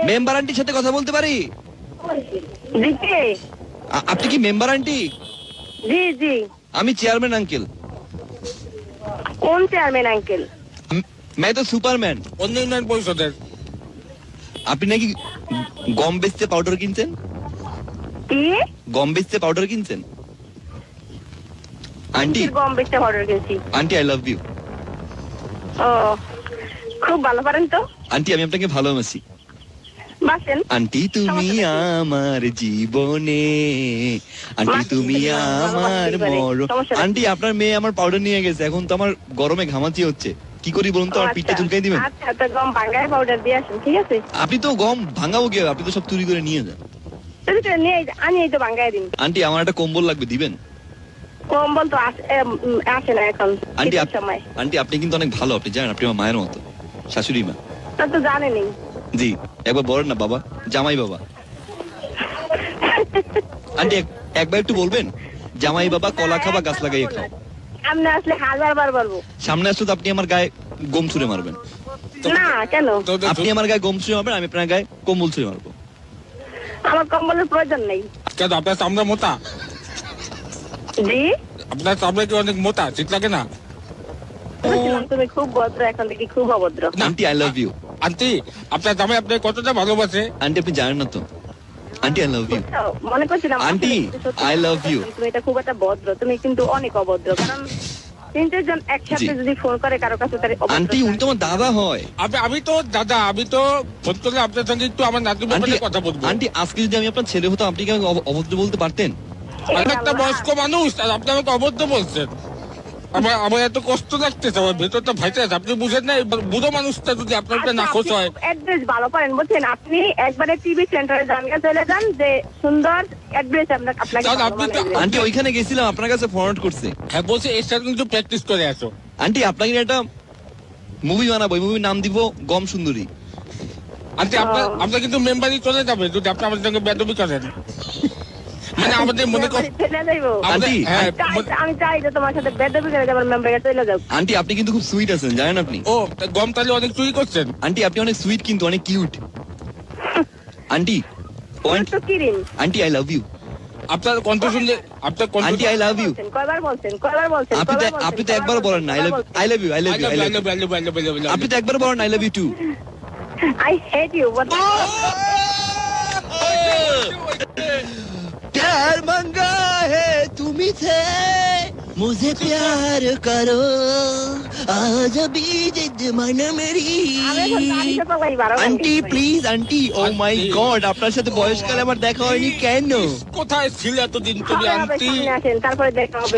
Member আন্টির সাথে কথা বলতে পারি? আপনি কি মেম্বার আন্টি? জি জি। আমি চেয়ারম্যান আঙ্কেল। কোন চেয়ারম্যান আঙ্কেল? मैं तो সুপারম্যান। উন্নয়ন পরিষদের। আপনি নাকি গম বেচতে পাউডার কিনছেন? কি গম বেচতে পাউডার কিনছেন? আন্টি গম বেচতে পাউডার কিনছি। Aunty I love you. ও খুব ভালো পারেন তো। আন্টি আমি আপনাকে ভালোবাসি। বাসেন আন্টি তুমি আমার জীবনে, আন্টি তুমি আমার মরণ। আন্টি আপনার মেয়ে আমার পাউডার নিয়ে গেছে, এখন তো আমার গরমে ঘামাচি হচ্ছে, কি করি বলুন তো? আমার পিঠটা চুলকাই দিবেন? আচ্ছা তো গম ভাঙায় পাউডার দিয়ে আসেন, ঠিক আছে? আপনি তো গম ভাঙাবো কি? আপনি তো সব চুরি করে নিয়ে যান। আমি এই তো ভাঙায় দিন। আন্টি আমার একটা কম্বল লাগবে, দিবেন? কম্বল তো আসে না এখন আন্টি সময়। আন্টি আপনি কিন্তু অনেক ভালো, আপনি জানেন আপনি আমার মায়ের মতো, শাশুড়ি মা। তা তো জানেনই। জি একবার বলেন না বাবা, জামাই বাবা। আন্টি একবার একটু বলবেন, জামাই বাবা কলা খাবা গাছ লাগাইয়ে খাও। সামনে আসলে 1000 বার বলবো। সামনে আসলে তো আপনি আমার গায়ে গম ছুঁড়ে মারবেন। না কেন? আপনি আমার গায়ে গম ছুঁড়ে মারবেন, আমি আপনার গায়ে কম্বল ছুঁড়ে মারবো। আমার কম্বলের প্রয়োজন নেই। কেন আপনার চামড়া মোটা? জি আপনার চামড়া কি অনেক মোটা, ঠিক লাগে না? তুমি খুব ভদ্র, এখন দেখি খুব অভদ্র। Aunty I love you. Aunty আপনার জামাই আপনার কতটা ভালোবাসে? আন্টি আপনি জানেন না তো। Aunty I love you. মনে করছিলাম আন্টি আই লাভ ইউ। তুমি এটা খুব একটা ভদ্র, তুমি কিন্তু অনেক অভদ্র। কারণ 3-4 জন একসাথে যদি ফোন করে কারো কাছে, তার আন্টি উনি তো আমার দাদা হয়। আমি তো দাদা, আমি তো ফোন করলে আপনার সঙ্গে একটু আমার নাতির ব্যাপারে কথা বলবো। আন্টি আজকে যদি আমি আপনার ছেলে হতো, আপনি কি আমাকে অভদ্র বলতে পারতেন? আমি একটা বয়স্ক মানুষ আর আপনি আমাকে অবদ্ধ বলছেন। আমার এত কষ্ট লাগতেছে, আমার ভেতরটা ভাইতেছে। আপনি বুঝেন না, বুড়ো মানুষটা যদি আপনার উপরে নাখোশ হয়। অ্যাড্রেস ভালো পারেন বুঝছেন? আপনি একবারে টিভি সেন্টারে চলে যান, যে সুন্দর অ্যাড্রেস আপনাকে। আন্টি ওইখানে গেছিলাম, আপনার কাছে ফরওয়ার্ড করছে। হ্যাঁ বলছে এর সাথে কিন্তু প্র্যাকটিস করে আসো। আন্টি আপনাকে একটা মুভি বানাবো, ওই মুভির নাম দিব গম সুন্দরী। আন্টি আপনার কিন্তু মেম্বারই চলে যাবে যদি আপনি আমাদের সঙ্গে বেদবি করেন। মানে আমাদের মনে করেন আন্টি আমি চাই যে তোমার সাথে বেদবি করে যাবার মেম্বারে চলে যাও। আন্টি আপনি কিন্তু খুব সুইট আছেন, জানেন আপনি? ও গম তাহলে অনেক চুরি করছেন। আন্টি আপনি অনেক সুইট কিন্তু অনেক কিউট। আন্টি পয়েন্ট তো কিরিন। Aunty I love you. আপনার কণ্ঠ শুনলে আপনার কণ্ঠ। Aunty I love you. কয়বার বলছেন? আপনি তো একবার বলেন না আই লাভ ইউ। আপনি তো একবার বলেন I love you too. I hate you. प्यार मांगा है तुमसे, मुझे प्यार करो आज अभी जिद मन मेरी। Aunty please aunty, oh my god, আপনার সাথে বয়সকালে আমার দেখা হয়নি কেন? কোথায় ছিলে এতদিন তুমি আন্টি? তারপরে দেখা হবে।